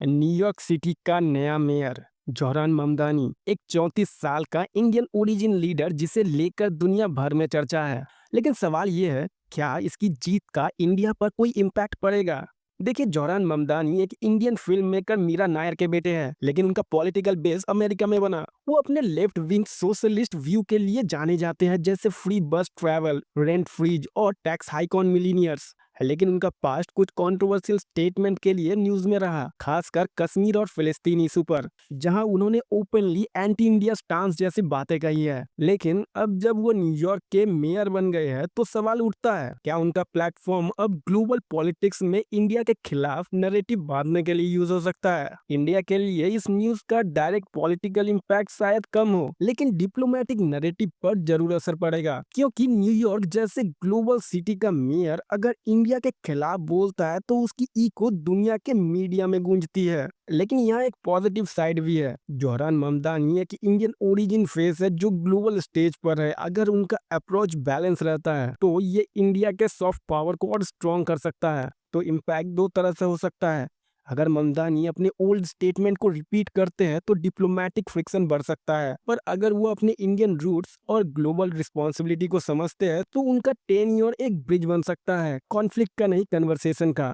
New York city का नया mayor Zohran Mamdani एक 34 साल का इंडियन ओरिजिन लीडर जिसे लेकर दुनिया भर में चर्चा है। लेकिन सवाल ये है, क्या इसकी जीत का इंडिया पर कोई इम्पैक्ट पड़ेगा? देखिए, जोहरान ममदानी एक Indian film maker Mira Nair के बेटे हैं, लेकिन उनका पॉलिटिकल बेस अमेरिका में बना। वो अपने लेफ्ट विंग सोशलिस्ट व्यू के लिए जाने जाते हैं, जैसे फ्री बस ट्रैवल, रेंट फ्रीज और टैक्स हाइक ऑन मिलीनियर्स। लेकिन उनका पास्ट कुछ कंट्रोवर्शियल स्टेटमेंट के लिए न्यूज में रहा, खासकर कश्मीर और फिलिस्तीन इशू पर, जहां उन्होंने ओपनली एंटी इंडिया स्टांस जैसी बातें कही है। लेकिन अब जब वो न्यूयॉर्क के मेयर बन गए हैं, तो सवाल उठता है, क्या उनका प्लेटफॉर्म अब ग्लोबल पॉलिटिक्स में इंडिया के खिलाफ नैरेटिव बांधने के लिए यूज हो सकता है? इंडिया के लिए इस न्यूज का डायरेक्ट पॉलिटिकल इम्पैक्ट शायद कम हो, लेकिन डिप्लोमेटिक नैरेटिव पर जरूर असर पड़ेगा, क्योंकि न्यूयॉर्क जैसे ग्लोबल सिटी का मेयर अगर इंडिया के खिलाफ बोलता है तो उसकी इको दुनिया के मीडिया में गूंजती है। लेकिन यहाँ एक पॉजिटिव साइड भी है। जोहरान ममदानी एक इंडियन ओरिजिन फेस है जो ग्लोबल स्टेज पर है। अगर उनका अप्रोच बैलेंस रहता है तो ये इंडिया के सॉफ्ट पावर को और स्ट्रॉन्ग कर सकता है। तो इम्पैक्ट दो तरह से हो सकता है। अगर ममदानी अपने ओल्ड स्टेटमेंट को रिपीट करते हैं तो डिप्लोमेटिक फ्रिक्शन बढ़ सकता है, पर अगर वो अपने इंडियन रूट्स और ग्लोबल रिस्पॉन्सिबिलिटी को समझते हैं तो उनका टेन्योर एक ब्रिज बन सकता है, कॉन्फ्लिक्ट का नहीं, कन्वर्सेशन का।